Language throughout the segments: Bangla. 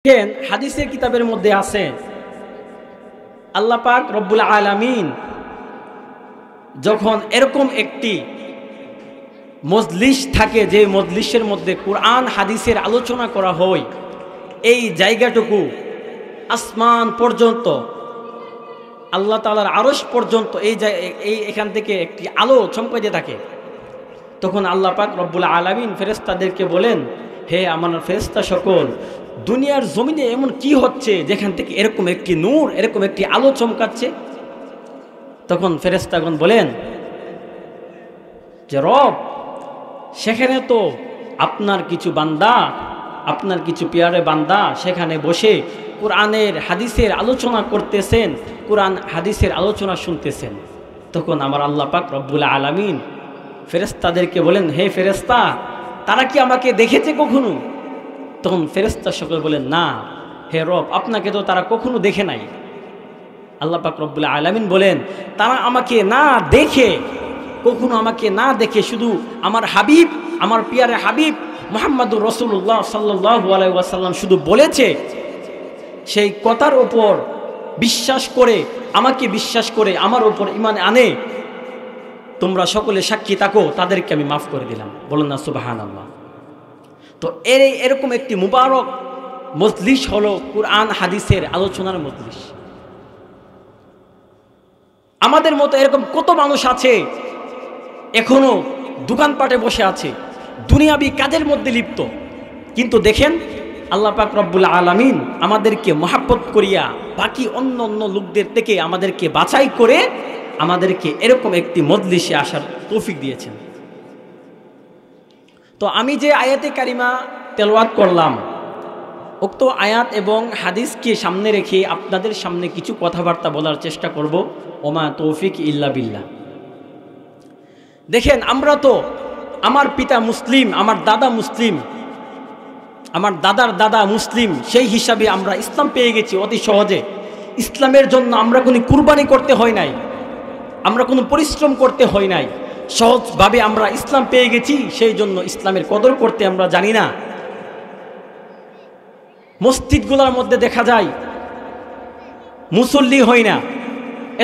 দেখেন হাদিসের কিতাবের মধ্যে আছে আল্লাহ পাক রব্বুল আলামিন যখন এরকম একটি মজলিস থাকে যে মজলিসের মধ্যে কুরআন হাদিসের আলোচনা করা হয়, এই জায়গাটুকু আসমান পর্যন্ত আল্লাহ তাআলার আরশ পর্যন্ত এই এখান থেকে একটি আলো চমকাতে থাকে, তখন আল্লাহ পাক রব্বুল আলামিন ফেরেশতাদেরকে বলেন, হে আমার ফেরেশতা সকল, দুনিয়ার জমিনে এমন কি হচ্ছে যেখান থেকে এরকম একটি নূর, এরকম একটি আলো চমকাচ্ছে? তখন ফেরেশতাগণ বলেন যে রব, সেখানে তো আপনার কিছু বান্দা, আপনার কিছু পিয়ারে বান্দা সেখানে বসে কোরআনের হাদিসের আলোচনা করতেছেন, কোরআন হাদিসের আলোচনা শুনতেছেন। তখন আমার আল্লাহ পাক রব্বুল আলামিন ফেরেশতাদেরকে বলেন, হে ফেরেশতা, তারা কি আমাকে দেখেছে কখনো? তখন ফেরেশতা সকল বলেন, না হে রব, আপনাকে তো তারা কখনো দেখে নাই। আল্লাহ পাক রব্বুল আলামিন বলেন, তারা আমাকে না দেখে, কখনো আমাকে না দেখে শুধু আমার হাবিব, আমার পিয়ারে হাবিব মুহাম্মদুর রাসূলুল্লাহ সাল্লাল্লাহু আলাইহি ওয়াসাল্লাম শুধু বলেছে, সেই কথার উপর বিশ্বাস করে, আমাকে বিশ্বাস করে আমার উপর ঈমান আনে, তোমরা সকলে সাক্ষী থাকো, তাদেরকে আমি মাফ করে দিলাম। বলুন না সুবহানাল্লাহ। তো এরকম একটি মুবারক মজলিস হলো কুরআন হাদিসের আলোচনার মজলিস। আমাদের মতো এরকম কত মানুষ আছে এখনো দোকানপাটে বসে আছে, দুনিয়াবি কাজের মধ্যে লিপ্ত, কিন্তু দেখেন আল্লাহ পাক রব্বুল আলামিন আমাদেরকে মহাব্বত করিয়া বাকি অন্য লোকদের থেকে আমাদেরকে বাছাই করে আমাদেরকে এরকম একটি মজলিসে আসার তৌফিক দিয়েছেন। তো আমি যে আয়াতে কারিমা তেলাওয়াত করলাম, উক্ত আয়াত এবং হাদিসকে সামনে রেখে আপনাদের সামনে কিছু কথাবার্তা বলার চেষ্টা করব। ওমা তৌফিক ইল্লা বিল্লাহ। দেখেন, আমরা তো, আমার পিতা মুসলিম, আমার দাদা মুসলিম, আমার দাদার দাদা মুসলিম, সেই হিসাবে আমরা ইসলাম পেয়ে গেছি অতি সহজে। ইসলামের জন্য আমরা কোনো কুরবানি করতে হয় নাই, আমরা কোনো পরিশ্রম করতে হয় নাই, সহজভাবে আমরা ইসলাম পেয়ে গেছি। সেই জন্য ইসলামের কদর করতে আমরা জানি না। মসজিদগুলোর মধ্যে দেখা যায় মুসল্লি হয় না।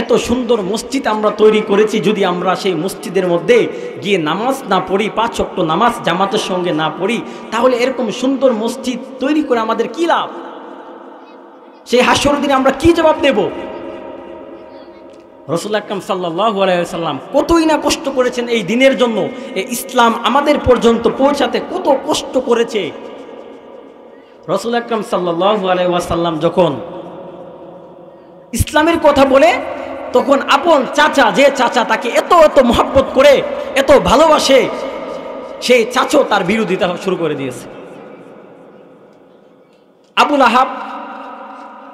এত সুন্দর মসজিদ আমরা তৈরি করেছি, যদি আমরা সেই মসজিদের মধ্যে গিয়ে নামাজ না পড়ি, 5 ওয়াক্ত নামাজ জামাতের সঙ্গে না পড়ি, তাহলে এরকম সুন্দর মসজিদ তৈরি করে আমাদের কি লাভ? সেই হাসর দিনে আমরা কি জবাব দেব? রাসূল আকরাম সাল্লাল্লাহু আলাইহি ওয়াসাল্লাম কতই না কষ্ট করেছেন এই দিনের জন্য, এই ইসলাম আমাদের পর্যন্ত পৌঁছাতে কত কষ্ট করেছে। রাসূল আকরাম সাল্লাল্লাহু আলাইহি ওয়াসাল্লাম যখন ইসলামের কথা বলে, তখন আপন চাচা, যে চাচা তাকে এত মহব্বত করে, এত ভালোবাসে, সেই চাচা তার বিরোধিতা শুরু করে দিয়েছে। আবুল আহাব,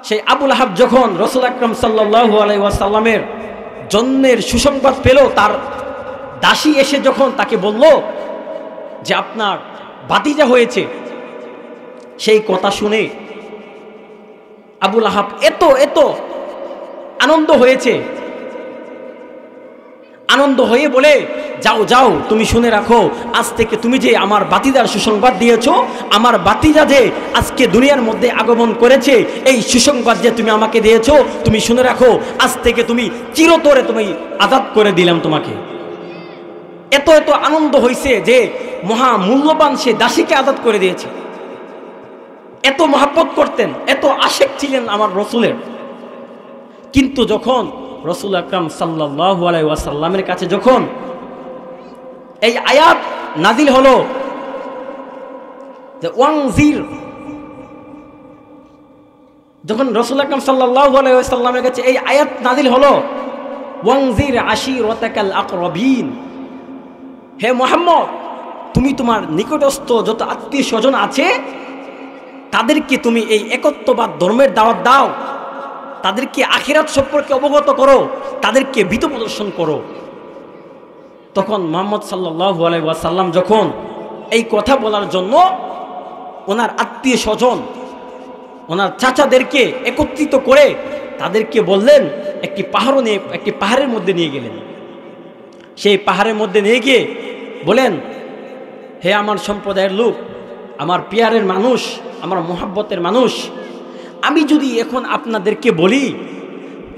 সেই আবুল আহাব যখন রাসূল আকরাম সাল্লাল্লাহু আলাইহি ওয়াসাল্লামের জন্মের সুসংবাদ পেল, তার দাসী এসে যখন তাকে বলল যে আপনার ভাতিজা হয়েছে, সেই কথা শুনে আবুল আহাব এত আনন্দ হয়েছে, আনন্দ হয়ে বলে, যাও তুমি শুনে রাখো, আজ থেকে তুমি যে আমার ভাতিজার সুসংবাদ দিয়েছো, আমার ভাতিজা যে আজকে দুনিয়ার মধ্যে আগমন করেছে, এই সুসংবাদ যে তুমি আমাকে দিয়েছো, তুমি শুনে রাখো, আজ থেকে তুমি চিরতরে তুমি আজাদ করে দিলাম তোমাকে। এত আনন্দ হয়েছে যে মহা মূল্যবান সে দাসীকে আজাদ করে দিয়েছে। এত মহব্বত করতেন, এত আশেক ছিলেন আমার রসুলের। কিন্তু যখন রাসূল আকরাম সাল্লাল্লাহু আলাইহি ওয়াসাল্লামের কাছে যখন এই আয়াত নাজিল হলো যে ওয়ানজির, যখন রাসূল আকরাম সাল্লাল্লাহু আলাইহি ওয়াসাল্লামের কাছে এই আয়াত নাজিল হলো, ওয়ানজির আশিরাতাকাল আকরাবিন, হে মুহাম্মদ, তুমি তোমার নিকটস্থ যত আত্মীয় স্বজন আছে তাদেরকে তুমি এই একত্ববাদ ধর্মের দাওয়াত দাও, তাদেরকে আখিরাত সম্পর্কে অবগত করো, তাদেরকে ভীত প্রদর্শন করো। তখন মুহাম্মদ সাল্লাল্লাহু আলাইহি ওয়াসাল্লাম যখন এই কথা বলার জন্য ওনার আত্মীয় স্বজন, ওনার চাচাদেরকে একত্রিত করে তাদেরকে বললেন, একটি পাহাড়ের মধ্যে নিয়ে গেলেন। সেই পাহাড়ের মধ্যে নিয়ে গিয়ে বলেন, হে আমার সম্প্রদায়ের লোক, আমার পিয়ারের মানুষ, আমার মোহাব্বতের মানুষ, আমি যদি এখন আপনাদেরকে বলি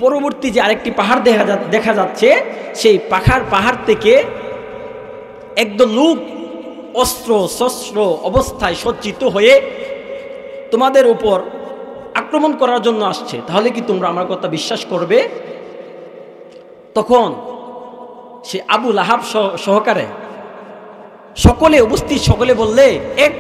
পরবর্তী যে আরেকটি পাহাড় দেখা যাচ্ছে, সেই পাহাড় থেকে একদল লোক অস্ত্র শস্ত্র অবস্থায় সজ্জিত হয়ে তোমাদের উপর আক্রমণ করার জন্য আসছে, তাহলে কি তোমরা আমার কথা বিশ্বাস করবে? তখন সে আবু লাহাব সহকারে সকলে উপস্থিত, সকলে বললে এক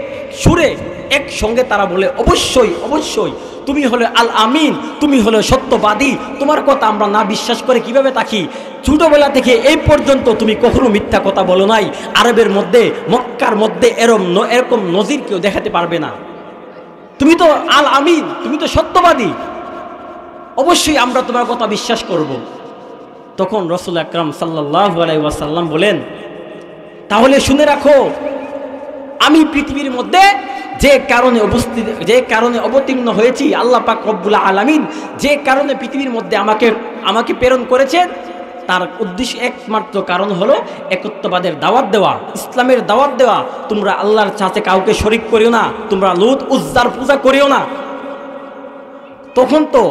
সুরে এক সঙ্গে তারা বলে, অবশ্যই অবশ্যই তুমি হলে আল আমিন, তুমি হলে সত্যবাদী, তোমার কথা আমরা না বিশ্বাস করে কিভাবে থাকি? ছোটবেলা থেকে এই পর্যন্ত তুমি কখনো মিথ্যা কথা বলো নাই, আরবের মধ্যে মক্কার মধ্যে এরকম নজির কেউ দেখাতে পারবে না, তুমি তো আল আমিন, তুমি তো সত্যবাদী, অবশ্যই আমরা তোমার কথা বিশ্বাস করব। তখন রাসূল আকরাম সাল্লাল্লাহু আলাইহি ওয়াসাল্লাম বলেন, তাহলে শুনে রাখো, আমি পৃথিবীর মধ্যে যে কারণে অবতীর্ণ হয়েছি, আল্লাহ পাক রব্বুল আলামিন যে কারণে পৃথিবীর মধ্যে আমাকে প্রেরণ করেছেন, তার উদ্দেশ্য একমাত্র কারণ হলো একত্ববাদের দাওয়াত দেওয়া, ইসলামের দাওয়াত দেওয়া। তোমরা আল্লাহর সাথে কাউকে শরীক করিও না, তোমরা লুত উজ্জার পূজা করিও না। তখন তো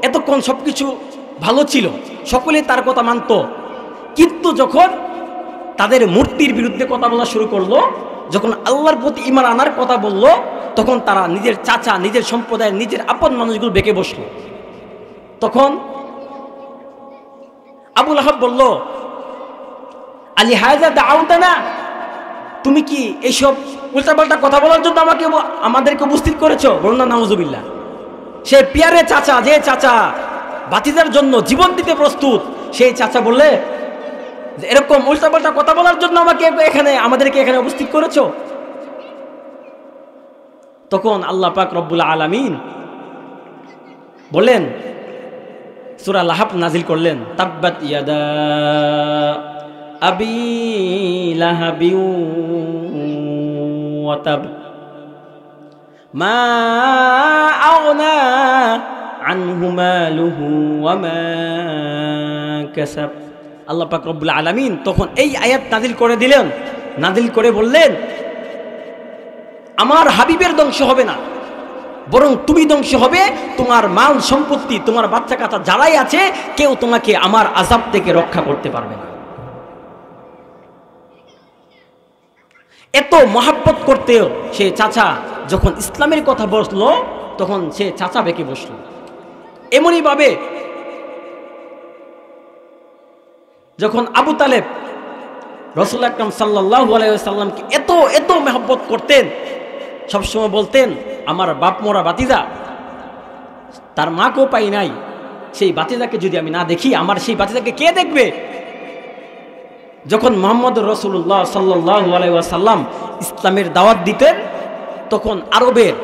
এতক্ষণ সবকিছু ভালো ছিল, সকলে তার কথা মানত, কিন্তু যখন তাদের মূর্তির বিরুদ্ধে কথা বলা শুরু করলো, যখন আল্লাহর প্রতি ঈমান আনার কথা বলল, তখন তারা নিজের চাচা, নিজের সম্প্রদায়ের, নিজের আপন মানুষগুলো বেঁকে বসলো। তখন আবু লাহাব বলল, আলী হায়জা দাউতানা, তুমি কি এইসব উল্টাপাল্টা কথা বলার জন্য আমাদেরকে উপস্থিত করেছো? বলুন না নাউজুবিল্লাহ। সে পিয়ারে চাচা, যে চাচা ভাতিজার জন্য জীবন দিতে প্রস্তুত, সেই চাচা বললে, এরকম উল্টাপাল্টা কথা বলার জন্য আমাদেরকে এখানে উপস্থিত করেছো? তখন আল্লাহ পাক রব্বুল আলামিন বলেন, সূরা লাহাব নাজিল করলেন, তাব্বাত ইয়াদা আবি লাহাবি ওয়া তাব মা আগনা আনহু মালুহু ওয়া মা কাসাব। আল্লাহ পাক রব্বুল আলামিন তখন এই আয়াত নাজিল করে দিলেন, নাজিল করে বললেন, আমার হাবিবের ধ্বংস হবে না, বরং তুমি ধ্বংস হবে, তোমার মাল সম্পত্তি, তোমার বাচ্চা কাচ্চা যারাই আছে, কেউ তোমাকে আমার আযাব থেকে রক্ষা করতে পারবে না। এত মহাব্বত করতেও সে চাচা যখন ইসলামের কথা বসলো, তখন সে চাচা বেঁকে বসলো। এমনই ভাবে যখন আবু তালেব রাসূল আকরাম সাল্লাল্লাহু আলাইহি ওয়াসাল্লামকে এত মহব্বত করতেন, সবসময় বলতেন, আমার বাপ মরা ভাতিজা, তার মাকেও পাই নাই, সেই ভাতিজাকে যদি আমি না দেখি, আমার সেই ভাতিজাকে কে দেখবে? যখন মুহাম্মদ রাসূলুল্লাহ সাল্লাল্লাহু আলাইহি ওয়াসাল্লাম ইসলামের দাওয়াত দিতেন, তখন আরবের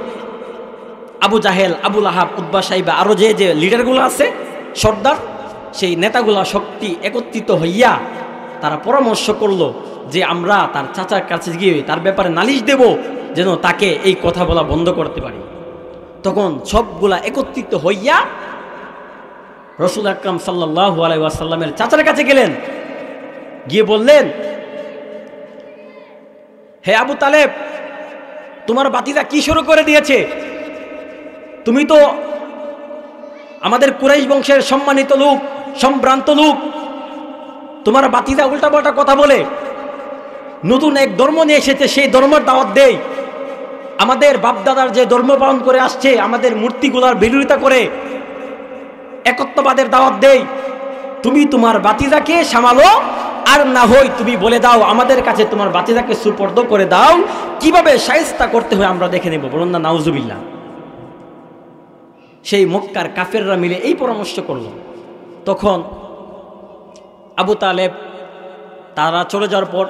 আবু জাহেল, আবু লাহাব, উতবা, সাইবা, আরো যে লিডারগুলো আছে, সর্দার, সেই নেতাগুলা শক্তি একত্রিত হইয়া তারা পরামর্শ করলো যে আমরা তার চাচার কাছে গিয়ে তার ব্যাপারে নালিশ দেব, যেন তাকে এই কথা বলা বন্ধ করতে পারি। তখন সবগুলা একত্রিত হইয়া রাসূল আকরাম সাল্লাল্লাহু আলাইহি ওয়াসাল্লামের চাচার কাছে গেলেন, গিয়ে বললেন, হে আবু তালেব, তোমার ভাতিজা কি শুরু করে দিয়েছে? তুমি তো আমাদের কুরাইশ বংশের সম্মানিত লোক, সম্ভ্রান্ত লোক, তোমার ভাতিজা উল্টাপাল্টা কথা বলে নতুন এক ধর্ম নিয়ে এসেছে, সেই ধর্মের দাওয়াত দেয়, আমাদের বাপদাদার যে ধর্ম পালন করে আসছে, আমাদের মূর্তিগুলার বিরোধিতা করে একত্ববাদের দাওয়াত দেয়। তুমি তোমার ভাতিজাকে সামালো, আর না হয় তুমি বলে দাও, আমাদের কাছে তোমার ভাতিজাকে সুপর্দ করে দাও, কিভাবে শায়েস্তা করতে হয় আমরা দেখে নেব। বলুন না নাউজুবিল্লাহ। সেই মক্কার কাফেররা মিলে এই পরামর্শ করল। তখন আবু তালেব তারা চলে যাওয়ার পর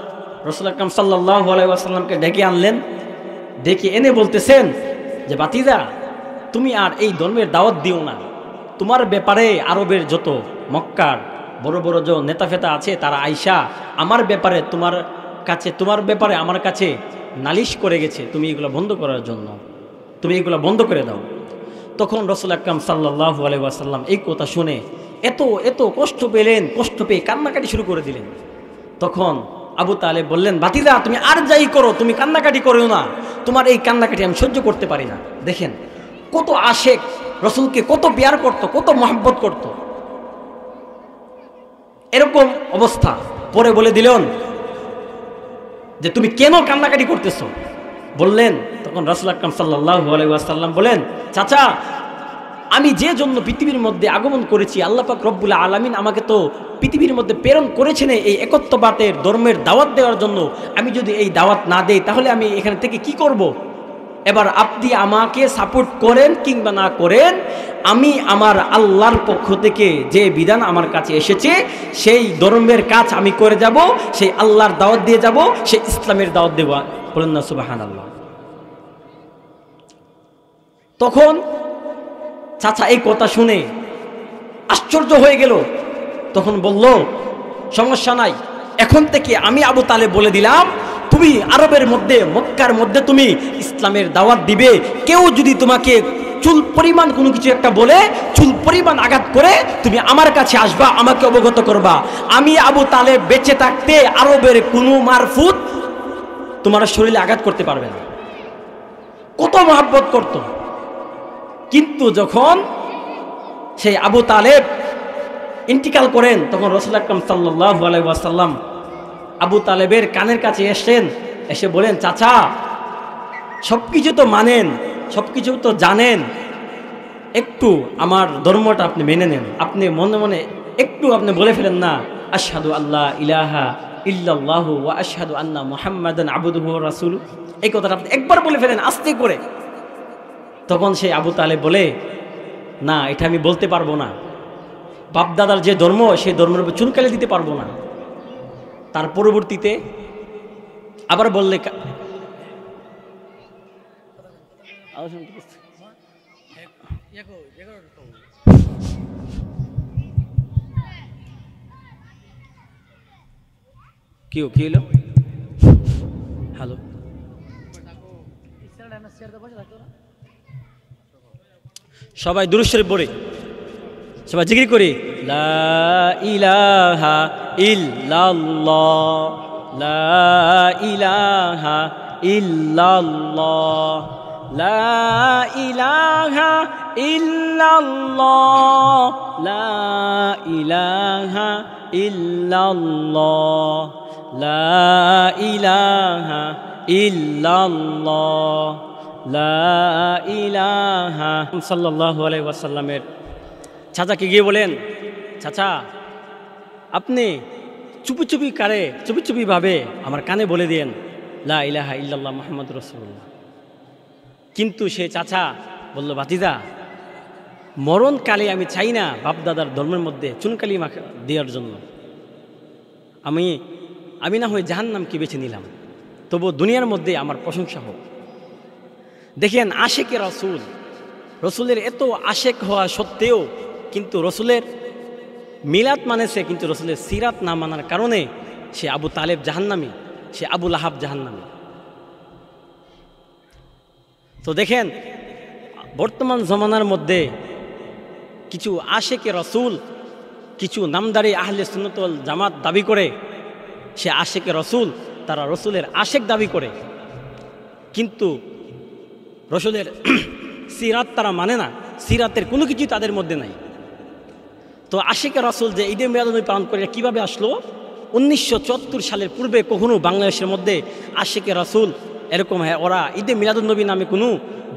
রাসূল আকরাম সাল্লাল্লাহু আলাইহি ওয়াসাল্লামকে ডেকে আনলেন, ডেকে এনে বলতেছেন যে, ভাতিজা, তুমি আর এই ধর্মের দাওয়াত দিও না, তোমার ব্যাপারে আরবের যত মক্কার বড় বড় যে নেতা ফেতা আছে, তারা আইসা আমার ব্যাপারে তোমার ব্যাপারে আমার কাছে নালিশ করে গেছে, তুমি এগুলো বন্ধ করার জন্য, তুমি এগুলো বন্ধ করে দাও। তখন রাসূল আকরাম সাল্লাল্লাহু আলাইহি ওয়াসাল্লাম এই কথা শুনে এত কষ্ট পেলেন, কষ্ট পেয়ে কান্নাকাটি শুরু করে দিলেন। তখন আবু তালেব বললেন, ভাতিজা তুমি আর যাই করো, তুমি কান্নাকাটি করিও না, তোমার এই কান্নাকাটি আমি সহ্য করতে পারি না। দেখেন কত আশেক, রসুলকে কত প্যার করত, কত মহব্বত করত। এরকম অবস্থা পরে বলে দিলেন যে তুমি কেন কান্নাকাটি করতেছ? বললেন, তখন রাসূল আকরাম সাল্লাল্লাহু আলাইহি ওয়াসাল্লাম বলেন, চাচা আমি যে জন্য পৃথিবীর মধ্যে আগমন করেছি, আল্লাহ পাক রব্বুল আলামিন আমাকে তো পৃথিবীর মধ্যে প্রেরণ করেছেন এই একত্ববাদের ধর্মের দাওয়াত দেওয়ার জন্য। আমি যদি এই দাওয়াত না দেই তাহলে আমি এখানে থেকে কি করব? এবার আপনি আমাকে সাপোর্ট করেন কিংবা না করেন, আমি আমার আল্লাহর পক্ষ থেকে যে বিধান আমার কাছে এসেছে সেই ধর্মের কাজ আমি করে যাব, সেই আল্লাহর দাওয়াত দিয়ে যাব, সেই ইসলামের দাওয়াত দেব। বলেন না সুবহানাল্লাহ। তখন চাচা এই কথা শুনে আশ্চর্য হয়ে গেল। তখন বলল, সমস্যা নাই, এখন থেকে আমি আবু তালেব বলে দিলাম তুমি আরবের মধ্যে, মক্কার মধ্যে তুমি ইসলামের দাওয়াত দিবে। কেউ যদি তোমাকে চুল পরিমাণ কোনো কিছু একটা বলে, চুল পরিমাণ আঘাত করে, তুমি আমার কাছে আসবা, আমাকে অবগত করবা। আমি আবু তালেব বেঁচে থাকতে আরবের কোনো মারফুত তোমার শরীরে আঘাত করতে পারবে না। কত মহব্বত করত। কিন্তু যখন সেই আবু তালেব ইন্তিকাল করেন, তখন রাসূল আকরাম সাল্লাল্লাহু আলাইহি ওয়াসাল্লাম আবু তালেবের কানের কাছে এসে বলেন, চাচা সবকিছু তো মানেন, সবকিছু তো জানেন, একটু আমার ধর্মটা আপনি মেনে নেন। আপনি মনে মনে একটু আপনি বলে ফেলেন না, আশহাদু আল্লা ইলাহা ইল্লাল্লাহু ওয়া আশহাদু আন্না মুহাম্মাদান আবদুহু ওয়া রাসূলুহু। এই কথাটা আপনি একবার বলে ফেলেন আস্তে করে। তখন সেই আবু তালেব বলে, না এটা আমি বলতে পারবো না, বাপদাদার যে ধর্ম সেই ধর্মের উপর চুনকালি দিতে পারবো না। তার পরবর্তীতে আবার বললে, কি হলো? হ্যালো, সবাই দুরূদ শরীফ পড়ে, সবাই জিকির করি, লা ইলাহা ইল্লাল্লাহ, লা ইলাহা ইল্লাল্লাহ, লা ইলাহা ইল্লাল্লাহ, লা ইলাহা ইল্লাল্লাহ, লা ইলাহা ইল্লাল্লাহ, লা ইলাহা। সাল্লাল্লাহু আলাইহি ওয়াসাল্লামের চাচাকে গিয়ে বলেন, চাচা আপনি চুপি চুপি ভাবে আমার কানে বলে দেন লা ইলাহা ইল্লাল্লাহ মুহাম্মাদুর রাসূলুল্লাহ। কিন্তু সে চাচা বলল, ভাতিজা মরণকালে আমি চাই না বাপদাদার ধর্মের মধ্যে চুনকালি মাখা দেওয়ার জন্য। আমি না হয় জাহান্নামকে বেছে নিলাম, তবু দুনিয়ার মধ্যে আমার প্রশংসা হোক। দেখেন আশেকে রাসূল, রসুলের এত আশেক হওয়া সত্ত্বেও কিন্তু রসুলের মিলাদ মানেছে, কিন্তু রসুলের সিরাত না মানার কারণে সে আবু তালেব জাহান্নামী, সে আবু লাহাব জাহান্নামী। তো দেখেন বর্তমান জমানার মধ্যে কিছু আশেকে রসুল, কিছু নামদারি আহলে সুন্নাত ওয়াল জামাত দাবি করে সে আশেকে রসুল, তারা রসুলের আশেক দাবি করে, কিন্তু রসুলের সিরাত তারা মানে না, সিরাতের কোনো কিছুই তাদের মধ্যে নাই। তো আশিকে রাসূল যে ঈদে মিলাদুন্নবী পালন করে কীভাবে আসলো? 1974 সালের পূর্বে কখনো বাংলাদেশের মধ্যে আশিকে রাসূল এরকম ওরা ঈদে মিলাদুন্নবী নামে কোনো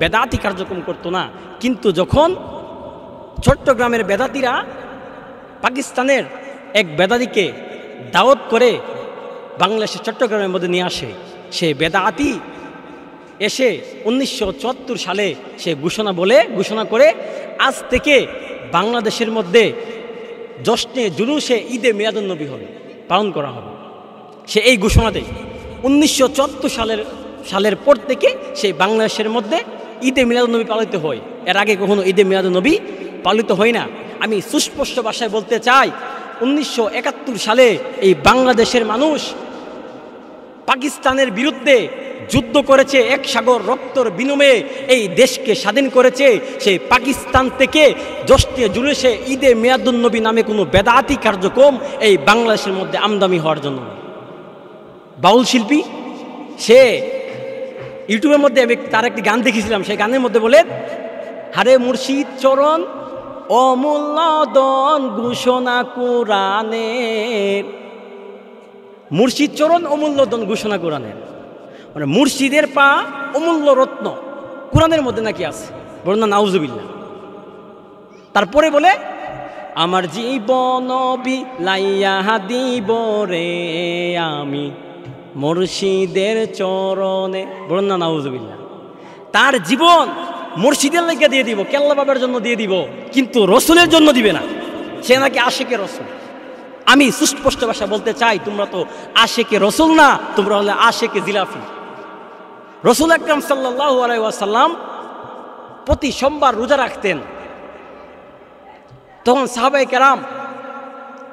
বেদাতি কার্যক্রম করতো না। কিন্তু যখন চট্টগ্রামের বেদাতিরা পাকিস্তানের এক বেদাতিকে দাওয়াত করে বাংলাদেশের চট্টগ্রামের মধ্যে নিয়ে আসে, সে বেদাতি এসে 1974 সালে সে ঘোষণা করে আজ থেকে বাংলাদেশের মধ্যে জশ্নে জুলুসে ঈদে মিলাদুন্নবী হবে, পালন করা হবে। সে এই ঘোষণা দেয় 1974 সালের পর থেকে সেই বাংলাদেশের মধ্যে ঈদে মিলাদুন্নবী পালিত হয়। এর আগে কখনো ঈদে মিলাদুন্নবী পালিত হয় না। আমি সুস্পষ্ট ভাষায় বলতে চাই, 1971 সালে এই বাংলাদেশের মানুষ পাকিস্তানের বিরুদ্ধে যুদ্ধ করেছে, এক সাগর রক্তর বিনিময়ে এই দেশকে স্বাধীন করেছে। সেই পাকিস্তান থেকে জশ্নে জুলুসে ঈদে মিলাদুন্নবী নামে কোনো বেদাতি কার্যক্রম এই বাংলাদেশের মধ্যে আমদানি হওয়ার জন্য। বাউল শিল্পী, সে ইউটিউবের মধ্যে আমি তার একটি গান দেখেছিলাম, সেই গানের মধ্যে বলে, হারে মুর্শিদ চরণ অমূল্য দন ঘোষণা কোরআনের, মুর্শিদ চরণ অমূল্য দন ঘোষণা কোরআনের, মানে মুর্শিদের পা অমূল্য রত্ন কোরআনের মধ্যে নাকি আছে, বলেন না নাউজুবিল্লাহ। তারপরে বলে, আমার জীবন বিলাইয়া দিব রে আমি মুর্শিদের চরণে, বলেন না নাউজুবিল্লাহ। তার জীবন মুর্শিদের লেগে দিয়ে দিব, কেল্লা বাবার জন্য দিয়ে দিব, কিন্তু রসুলের জন্য দিবে না। সে নাকি আশেকে রসুল। আমি সুস্পষ্ট ভাষা বলতে চাই, তোমরা তো আশেকে রসুল না, তোমরা হলে আশেকে জিলাফি। রসুল আকরাম সাল্লাল্লাহু আলাইহি ওয়াসাল্লাম প্রতি সোমবার রোজা রাখতেন। তখন সাহাবায়ে কেরাম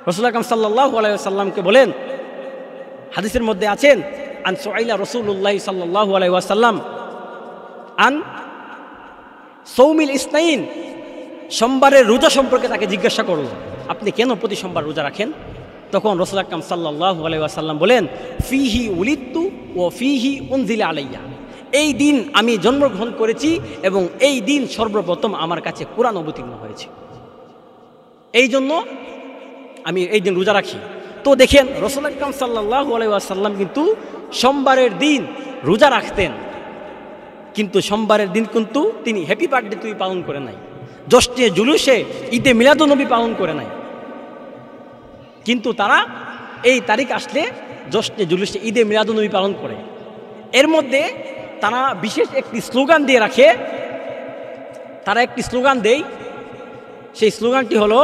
রসুল আকরাম সাল্লাল্লাহু আলাইহি ওয়াসাল্লামকে বলেন, হাদিসের মধ্যে আছেন, আন সুআইলা রাসূলুল্লাহ সাল্লাল্লাহু আলাইহি ওয়াসাল্লাম আন সৌমিল ইসনাইন, সোমবারের রোজা সম্পর্কে তাকে জিজ্ঞাসা করল, আপনি কেন প্রতি সোমবার রোজা রাখেন? তখন রাসূল আকরাম সাল্লাল্লাহু আলাইহি ওয়াসাল্লাম বলেন, ফিহি উলিদতু ওয়া ফিহি উনজিলা আলাইয়া, এই দিন আমি জন্মগ্রহণ করেছি এবং এই দিন সর্বপ্রথম আমার কাছে কোরআন অবতীর্ণ হয়েছে, এই জন্য আমি এই দিন রোজা রাখি। তো দেখেন রাসূল আকরাম সাল্লাল্লাহু আলাইহি ওয়াসাল্লাম কিন্তু সোমবারের দিন রোজা রাখতেন, কিন্তু সোমবারের দিন কিন্তু তিনি হ্যাপি বার্থডে তুই পালন করে নাই, জশ্নে জুলুসে ঈদে মিলাদুন্নবী পালন করে নাই। কিন্তু তারা এই তারিখ আসলে জশ্নে জুলুসে ঈদে মিলাদুন্নবী পালন করে। এর মধ্যে তারা বিশেষ একটি স্লোগান দিয়ে রাখে, তারা একটি স্লোগান দেয়, সেই স্লোগানটি হলো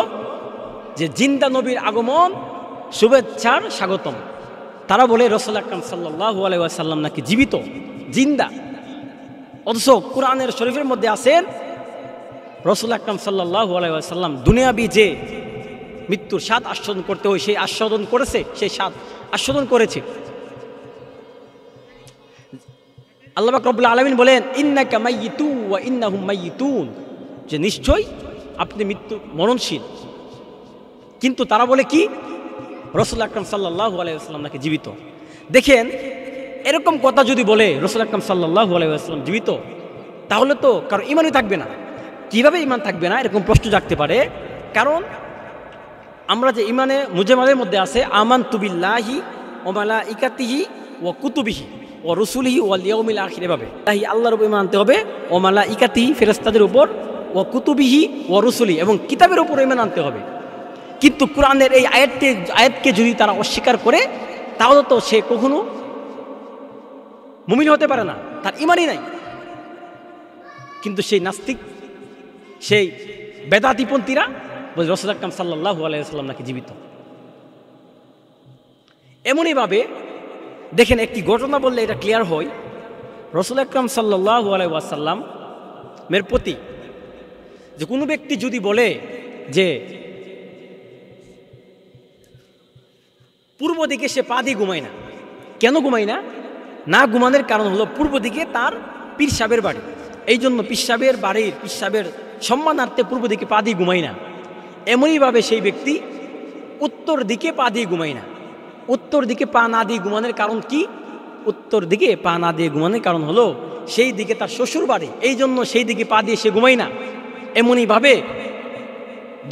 যে জিন্দা নবীর আগমন, শুভেচ্ছার স্বাগতম। তারা বলে রাসূল আকরাম সাল্লাল্লাহু আলাইহি ওয়াসাল্লাম নাকি জীবিত, জিন্দা। অথচ কোরআনের শরীফের মধ্যে আছেন রাসূল আকরাম সাল্লাল্লাহু আলাইহি ওয়াসাল্লাম দুনিয়াবি যে মৃত্যুর স্বাদ আস্বাদন করতে হয় সেই আস্বাদন করেছে, সেই স্বাদ আস্বাদন করেছে। আল্লাহ পাক রব্বুল আলামিন বলেন, ইন্নাকা মাইয়িতু ওয়া ইন্নাহুম মাইয়িতুন, যে নিশ্চয়ই আপনি মৃত্যু মরণশীল। কিন্তু তারা বলে কি, রাসূল আকরাম সাল্লাল্লাহু আলাইহি ওয়াসাল্লাম নাকি জীবিত। দেখেন এরকম কথা যদি বলে রাসূল আকরাম সাল্লাল্লাহু আলাইহি ওয়াসাল্লাম জীবিত, তাহলে তো কারো ঈমানই থাকবে না। কিভাবে ঈমান থাকবে না, এরকম প্রশ্ন জাগতে পারে। কারণ আমরা যে ঈমানে মুজমালের মধ্যে আছে, আমানতু বিল্লাহি ওয়া মালাইকাতিহি ওয়া কুতুবিহি ওয়া রুসুলিহি ওয়াল ইয়াউমিল আখির, এভাবে আল্লাহর উপর ঈমান আনতে হবে, ওয়া মালাইকাতিহি ফেরেশতাদের উপর, ওয়া কুতুবিহি ওয়া রুসুলি, এবং কিতাবের উপর ঈমান আনতে হবে। কিন্তু কোরআনের এই আয়াতকে যদি তারা অস্বীকার করে, তাহলে তো সে কখনো মুমিন হতে পারে না, তার ঈমানই নাই। কিন্তু সেই নাস্তিক, সেই বেদাতীপন্থীরা বলে রাসূল আকরাম সাল্লাল্লাহু আলাইহি ওয়াসাল্লাম নাকি জীবিত। এমনইভাবে দেখেন একটি ঘটনা বললে এটা ক্লিয়ার হয়। রাসূল আকরাম সাল্লাল্লাহু আলাইহি ওয়াসাল্লাম এর প্রতি যে কোনো ব্যক্তি যদি বলে যে পূর্ব দিকে সে পা দিয়ে ঘুমায় না, কেন ঘুমায় না? না ঘুমানোর কারণ হলো পূর্ব দিকে তার পীর সাহেবের বাড়ি, এই জন্য পীর সাহেবের বাড়ির পীর সাহেবের সম্মানার্থে পূর্ব দিকে পা দিয়ে ঘুমায় না। এমনইভাবে সেই ব্যক্তি উত্তর দিকে পা দিয়ে ঘুমায় না। উত্তর দিকে পা না দিয়ে ঘুমানোর কারণ কি? উত্তর দিকে পা না দিয়ে ঘুমানোর কারণ হলো সেই দিকে তার শ্বশুর বাড়ি, এই জন্য সেই দিকে পা দিয়ে সে ঘুমায় না। এমনইভাবে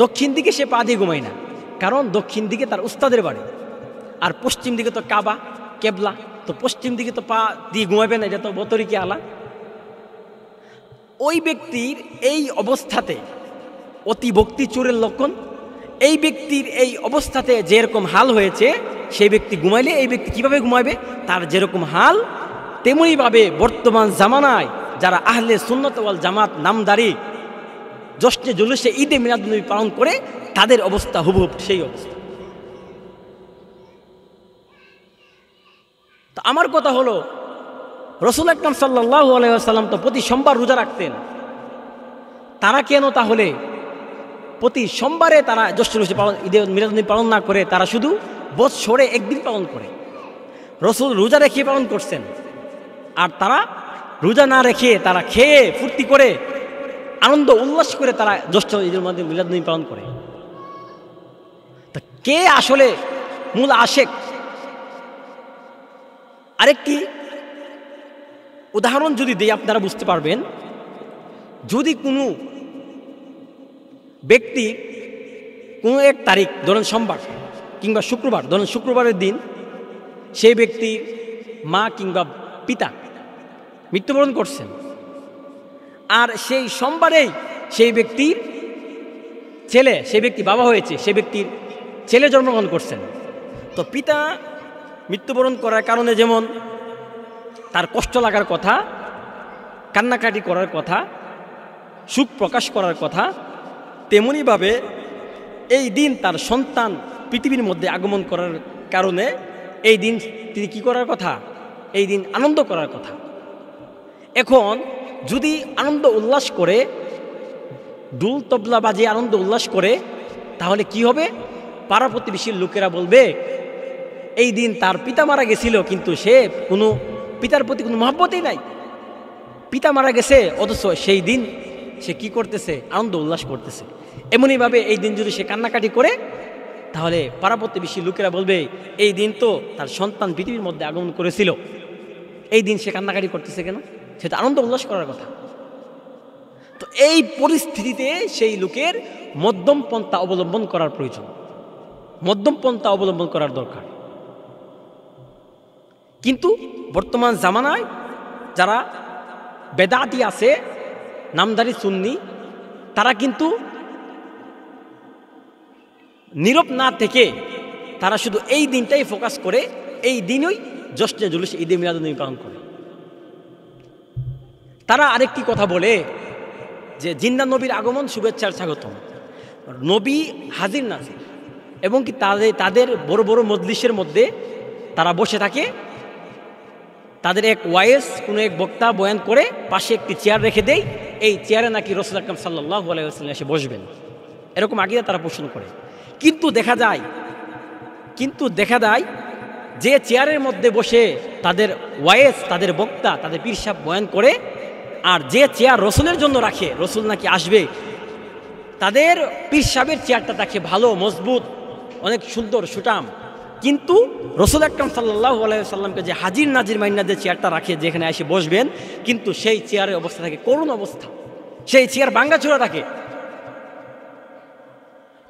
দক্ষিণ দিকে সে পা দিয়ে ঘুমায় না, কারণ দক্ষিণ দিকে তার উস্তাদের বাড়ি। আর পশ্চিম দিকে তো কাবা, কেবলা, তো পশ্চিম দিকে তো পা দিয়ে ঘুমাবে না, এটা তো বতরিকে আলা। ওই ব্যক্তির এই অবস্থাতে অতি ভক্তি চোরের লক্ষণ। এই ব্যক্তির এই অবস্থাতে যেরকম হাল হয়েছে, সেই ব্যক্তি ঘুমাইলে এই ব্যক্তি কিভাবে ঘুমাবে? তার যেরকম হাল তেমনিভাবে বর্তমান জামানায় যারা আহলে সুন্নাত ওয়াল জামাত নামদারি জশ্নে জুলুসে ঈদে মিলাদুন্নবী পালন করে, তাদের অবস্থা হুবহুব সেই অবস্থা। তো আমার কথা হলো, রাসূল আকরাম সাল্লাল্লাহু আলাইহি ওয়াসাল্লাম তো প্রতি সোমবার রোজা রাখতেন, তারা কেন তাহলে প্রতি সোমবারে তারা জশ্নে জুলুসে পালন ঈদে মিলাদুন্নবী পালন না করে তারা শুধু বৎসরে একদিন পালন করে? রাসূল রোজা রেখে পালন করছেন, আর তারা রোজা না রেখে তারা খেয়ে ফুর্তি করে আনন্দ উল্লাস করে তারা জ্যৈষ্ঠ ঈদের মধ্যে মিলাদুন্নবী পালন করে। তা কে আসলে মূল আশেক? আরেকটি উদাহরণ যদি দিই আপনারা বুঝতে পারবেন। যদি কোনো ব্যক্তি কোনো এক তারিখ, ধরেন সোমবার কিংবা শুক্রবার, ধরেন শুক্রবারের দিন সেই ব্যক্তির মা কিংবা পিতা মৃত্যুবরণ করছেন, আর সেই সোমবারেই সেই ব্যক্তির ছেলে, সেই ব্যক্তি বাবা হয়েছে, সেই ব্যক্তির ছেলে জন্মগ্রহণ করছেন, তো পিতা মৃত্যুবরণ করার কারণে যেমন তার কষ্ট লাগার কথা, কান্নাকাটি করার কথা, সুখ প্রকাশ করার কথা, তেমনিভাবে এই দিন তার সন্তান পৃথিবীর মধ্যে আগমন করার কারণে এই দিন তিনি কি করার কথা, এই দিন আনন্দ করার কথা। এখন যদি আনন্দ উল্লাস করে, দুল তবলা বাজিয়ে আনন্দ উল্লাস করে, তাহলে কি হবে? পাড়া প্রতিবেশীর লোকেরা বলবে এই দিন তার পিতা মারা গেছিল, কিন্তু সে কোনো পিতার প্রতি কোনো মহব্বতই নাই, পিতা মারা গেছে, অথচ সেই দিন সে কি করতেছে? আনন্দ উল্লাস করতেছে। এমনইভাবে এই দিন যদি সে কান্নাকাটি করে, তাহলে পাড়া প্রতিবেশী লোকেরা বলবে এই দিন তো তার সন্তান পৃথিবীর মধ্যে আগমন করেছিল, এই দিন সে কান্নাকাটি করতেছে কেন? সেটা আনন্দ উল্লাস করার কথা। তো এই পরিস্থিতিতে সেই লোকের মধ্যম পন্থা অবলম্বন করার প্রয়োজন, মধ্যম পন্থা অবলম্বন করার দরকার। কিন্তু বর্তমান জামানায় যারা বেদাতি আছে, নামদারি সুন্নি, তারা কিন্তু নীরব না থেকে তারা শুধু এই দিনটাই ফোকাস করে, এই দিনই জশ্নে জুলুস ঈদে মিলাদুন্নবী পালন করে। তারা আরেকটি কথা বলে যে জিন্দা নবীর আগমন, শুভেচ্ছার স্বাগতম, নবী হাজির নাজির, এবং কি তাদের বড় বড় মজলিসের মধ্যে তারা বসে থাকে, তাদের এক ওয়াইস কোনো এক বক্তা বয়ান করে, পাশে একটি চেয়ার রেখে দেয়, এই চেয়ারে নাকি রাসূল আকরাম সাল্লাল্লাহু আলাইহি ওয়াসাল্লাম এসে বসবেন, এরকম আকীদা তারা পোষণ করে। কিন্তু দেখা যায় যে চেয়ারের মধ্যে বসে তাদের ওয়াইস, তাদের বক্তা, তাদের পীর সাহেব বয়ান করে, আর যে চেয়ার রসুলের জন্য রাখে, রসুল নাকি আসবে, তাদের পীর সাহেবের চেয়ারটা তাকে ভালো, মজবুত, অনেক সুন্দর, সুঠাম, কিন্তু রাসূল আকরাম সাল্লাল্লাহু আলাইহি ওয়াসাল্লামকে যে হাজির নাজির মাইন্না যে চেয়ারটা রাখে, যেখানে এসে বসবেন, কিন্তু সেই চেয়ারের অবস্থা থাকে করুণ অবস্থা, সেই চেয়ার ভাঙাচোরা থাকে।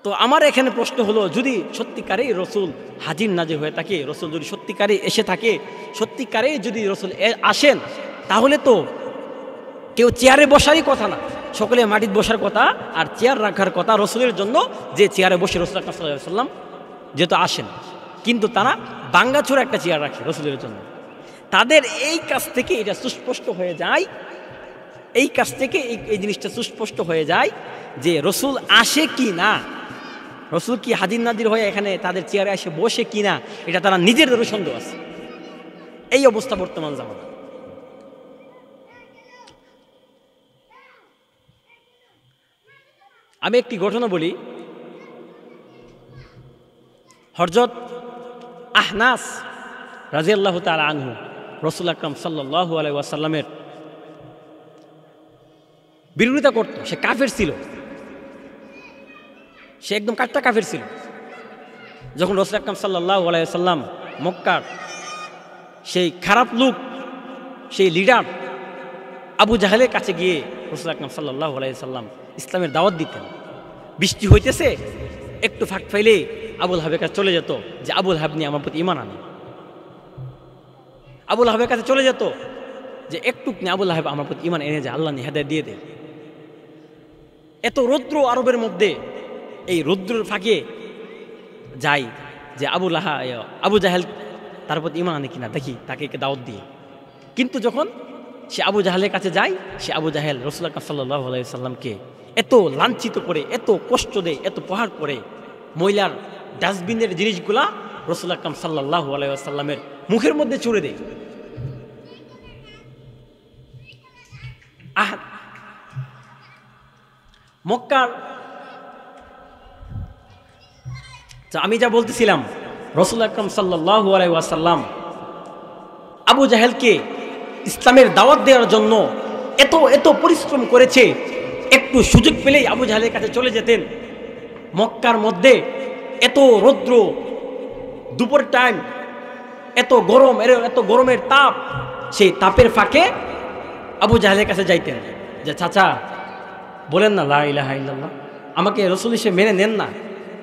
তো আমার এখানে প্রশ্ন হলো, যদি সত্যিকারেই রসুল হাজির নাজির হয়ে থাকে, রসুল যদি সত্যিকারে এসে থাকে, সত্যিকারেই যদি রসুল আসেন, তাহলে তো কেউ চেয়ারে বসারই কথা না, সকলে মাটিতে বসার কথা, আর চেয়ার রাখার কথা রসুলের জন্য, যে চেয়ারে বসে রসুল আকরাম সাল্লাল্লাহু আলাইহি ওয়াসাল্লাম যেহেতু আসেন, কিন্তু তারা ভাঙাচোরা একটা চেয়ার রাখে রসুলের জন্য। তাদের এই কাজ থেকে এটা সুস্পষ্ট হয়ে যায়, এই কাজ থেকে এই জিনিসটা সুস্পষ্ট হয়ে যায় যে রসুল আসে কি না, রসুল কি হাজির নাজির হয়ে এখানে তাদের চেয়ারে এসে বসে কি না, এটা তারা নিজেদেরও সন্দেহ আছে। এই অবস্থা বর্তমান জামানা। আমি একটি ঘটনা বলি। হযরত আহনাস রাদিয়াল্লাহু তাআলা আনহু রাসূল আকরাম সাল্লাল্লাহু আলাইহি ওয়াসাল্লামের বিরোধিতা করত। সে কাফের ছিল, সে একদম কাট্টা কাফের ছিল। যখন রাসূল আকরাম সাল্লাল্লাহু আলাইহি ওয়াসাল্লাম মক্কার সেই খারাপ লোক, সেই লিডার আবু জাহেলের কাছে গিয়ে রাসূল আকরাম সাল্লাল্লাহু আলাইহি ওয়াসাল্লাম ইসলামের দাওয়াত দিতেন, বৃষ্টি হইতেছে, একটু ফাঁক ফাইলে আবুল আহাবের কাছে চলে যেত যে আবুল আহাব নিয়ে আমার প্রতি ঈমান আনে। আবুল আহাবের কাছে চলে যেত যে একটু নিয়ে আবুল আহাব আমার প্রতি ঈমান এনে যায়, আল্লাহ নিয়ে হেদায়েত দিয়ে দেয়। এত রৌদ্র আরবের মধ্যে, এই রৌদ্রের ফাঁকে যাই যে আবু জাহেল তার প্রতি ঈমান আনে কিনা দেখি, তাকে দাওয়াত দিয়ে। কিন্তু যখন সে আবু জাহেলের কাছে যায়, সে আবু জাহেল রাসূল আকরাম সাল্লাল্লাহু আলাইহি ওয়াসাল্লামকে এত লাঞ্ছিত করে, এত কষ্ট দেয়, এত প্রহার করে, ময়লার ডাস্টবিনের জিনিসগুলা রাসূল আকরাম সাল্লাল্লাহু আলাইহি ওয়াসাল্লামের মুখের মধ্যে ছুঁড়ে দেয়। মক্কার আমি যা বলতেছিলাম, রাসূল আকরাম সাল্লাল্লাহু আলাইহি ওয়াসাল্লাম আবু জাহেলকে ইসলামের দাওয়াত দেওয়ার জন্য এত এত পরিশ্রম করেছে। একটু সুযোগ পেলেই আবু জাহেলের কাছে চলে যেতেন। মক্কার মধ্যে এত রৌদ্র, দুপুর টাইম, এত গরম, এত গরমের তাপ, সেই তাপের ফাঁকে আবু জাহেলের কাছে যাইতেন যে চাচা বলেন না লা ইলাহা ইল্লাল্লাহ, আমাকে রসুল হিসেবে মেনে নেন না,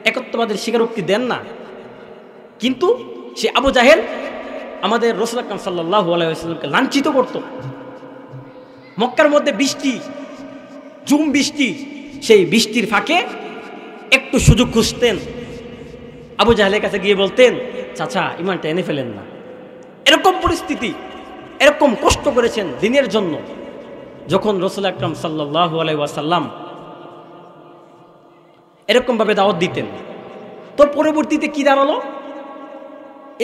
একত্ববাদের স্বীকারোক্তি দেন না। কিন্তু সে আবু জাহেল আমাদের রাসূল আকরাম সাল্লাল্লাহু আলাইহি ওয়াসাল্লামকে লাঞ্ছিত করত। মক্কার মধ্যে বৃষ্টি, ঝুম বৃষ্টি, সেই বৃষ্টির ফাঁকে একটু সুযোগ খুঁজতেন, আবু জাহেলের কাছে গিয়ে বলতেন চাচা ইমানটা এনে ফেলেন না। এরকম পরিস্থিতি, এরকম কষ্ট করেছেন দিনের জন্য। যখন রাসূল আকরাম সাল্লাল্লাহু আলাইহি ওয়াসাল্লাম এরকমভাবে দাওয়াত দিতেন, তো পরবর্তীতে কি দাঁড়ালো,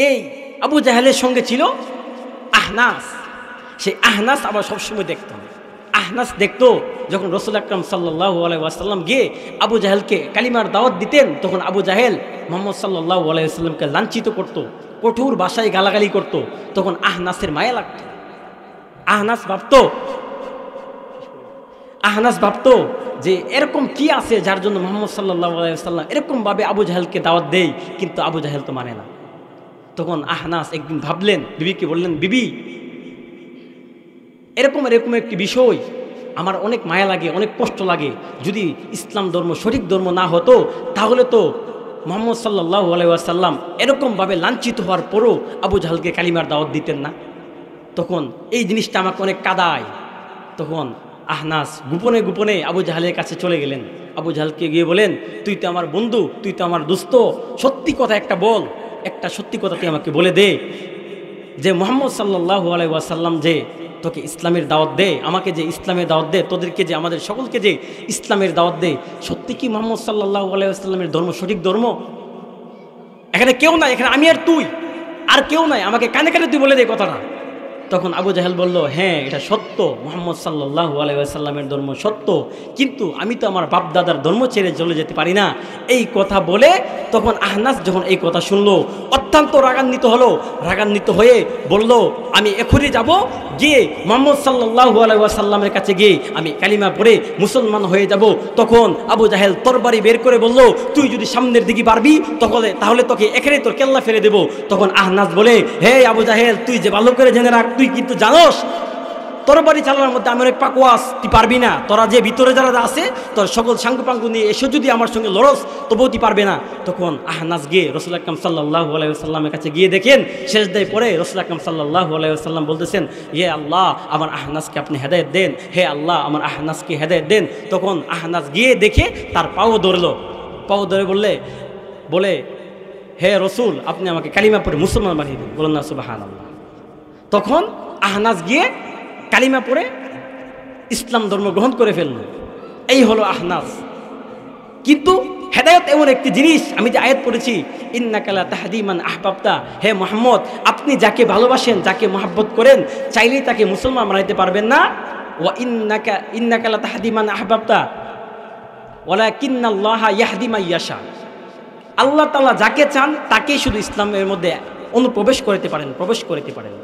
এই আবু জাহেলের সঙ্গে ছিল আহনাস। সেই আহনাস আবার সবসময় দেখতাম, আহনাস দেখতো যখন রাসূল আকরাম সাল্লাল্লাহু আলাইহি ওয়াসাল্লাম গিয়ে আবু জাহেলকে কালিমার দাওয়াত দিতেন, তখন আবু জাহেল মুহাম্মদ সাল্লাল্লাহু আলাইহি ওয়াসাল্লামকে লাঞ্ছিত করত, কঠোর ভাষায় গালাগালি করত। তখন আহনাসের মায়া লাগত। আহনাস ভাবতো যে এরকম কি আছে যার জন্য মুহাম্মদ সাল্লাল্লাহু আলাইহি ওয়াসাল্লাম এরকমভাবে আবু জাহেলকে দাওয়াত দেয়, কিন্তু আবু জাহেল তো মানে না। তখন আহনাস একদিন ভাবলেন, বিবিকে বললেন, বিবি এরকম একটি বিষয় আমার অনেক মায়া লাগে, অনেক কষ্ট লাগে। যদি ইসলাম ধর্ম সঠিক ধর্ম না হতো তাহলে তো মুহাম্মদ সাল্লাল্লাহু আলাইহি ওয়াসাল্লাম এরকমভাবে লাঞ্ছিত হওয়ার পরও আবু জাহেলকে কালিমার দাওয়াত দিতেন না। তখন এই জিনিসটা আমাকে অনেক কাঁদায়। তখন আহনাস গোপনে গোপনে আবু জাহেলের কাছে চলে গেলেন। আবু জাহেলকে গিয়ে বলেন, তুই তো আমার বন্ধু, তুই তো আমার দোস্ত, সত্যি কথা একটা বল, একটা সত্যি কথা তুই আমাকে বলে দে, যে মুহাম্মদ সাল্লাল্লাহু আলাইহি ওয়াসাল্লাম যে তোকে ইসলামের দাওয়াত দে, আমাকে যে ইসলামের দাওয়াত দে, তোদেরকে যে আমাদের সকলকে যে ইসলামের দাওয়াত দে, সত্যি কি মুহাম্মদ সাল্লাল্লাহু আলাইহি ওয়াসাল্লামের ধর্ম সঠিক ধর্ম? এখানে কেউ নাই, এখানে আমি আর তুই, আর কেউ নাই, আমাকে কানে কানে তুই বলে দে কথাটা। তখন আবু জাহেল বলল, হ্যাঁ এটা সত্য, মুহাম্মদ সাল্লাল্লাহু আলাইহি ওয়াসাল্লামের ধর্ম সত্য, কিন্তু আমি তো আমার বাপ দাদার ধর্ম ছেড়ে চলে যেতে পারি না। এই কথা বলে তখন আহনাস যখন এই কথা শুনলো অত্যন্ত রাগান্বিত হলো। রাগান্বিত হয়ে বলল, আমি এখনই যাব, গিয়ে মুহাম্মদ সাল্লাল্লাহু আলাইহি ওয়াসাল্লামের কাছে গিয়ে আমি কালিমা পড়ে মুসলমান হয়ে যাব। তখন আবু জাহেল তরবারি বের করে বলল, তুই যদি সামনের দিকে পারবি তাহলে তোকে এখানে তোর কেল্লা ফেলে দেব। তখন আহনাস বলে, হে আবু জাহেল, তুই যে ভালো করে জেনে রাখ, তুই কিন্তু জানোস তরবারি চালানোর মধ্যে আমি অনেক পাকওয়াস, তুই পারবি না। তোরা যে ভিতরে যারা আছে তোর সকল সাঙ্গুপাঙ্গু নিয়ে এসে যদি আমার সঙ্গে লড়স তবুও তুই পারবে না। তখন আহনাস গিয়ে রাসূল আকরাম সাল্লাল্লাহু আলাইহি ওয়াসাল্লামের কাছে গিয়ে দেখেন সেজদায় পড়ে রাসূল আকরাম সাল্লাল্লাহু আলাইহি ওয়াসাল্লাম বলতেছেন, হে আল্লাহ আমার আহনাসকে আপনি হেদায়েত দেন, হে আল্লাহ আমার আহনাসকে হেদায়েত দেন। তখন আহনাস গিয়ে দেখে তার পাও ধরলো, পাও ধরে বলে হে রসুল আপনি আমাকে কালিমা পড়ে মুসলমান বানিয়ে দিন, বলুন না সুবহানাল্লাহ। তখন আহনাস গিয়ে কালিমা পড়ে ইসলাম ধর্ম গ্রহণ করে ফেলল। এই হলো আহনাস। কিন্তু হেদায়েত এমন একটি জিনিস, আমি যে আয়াত পড়েছি, ইন্নাকা লা তাহদি মান আহবাবতা, হে মুহাম্মদ আপনি যাকে ভালোবাসেন, যাকে মহব্বত করেন, চাইলেই তাকে মুসলমান বানাইতে পারবেন না। ওয়া ইন্নাকা লা তাহদি মান আহবাবতা ওয়ালাকিন্নাল্লাহা ইয়াহদি মান ইয়াশা, আল্লাহ তাআলা যাকে চান তাকেই শুধু ইসলামের মধ্যে অনুপ্রবেশ করতে পারেন, প্রবেশ করতে পারেন।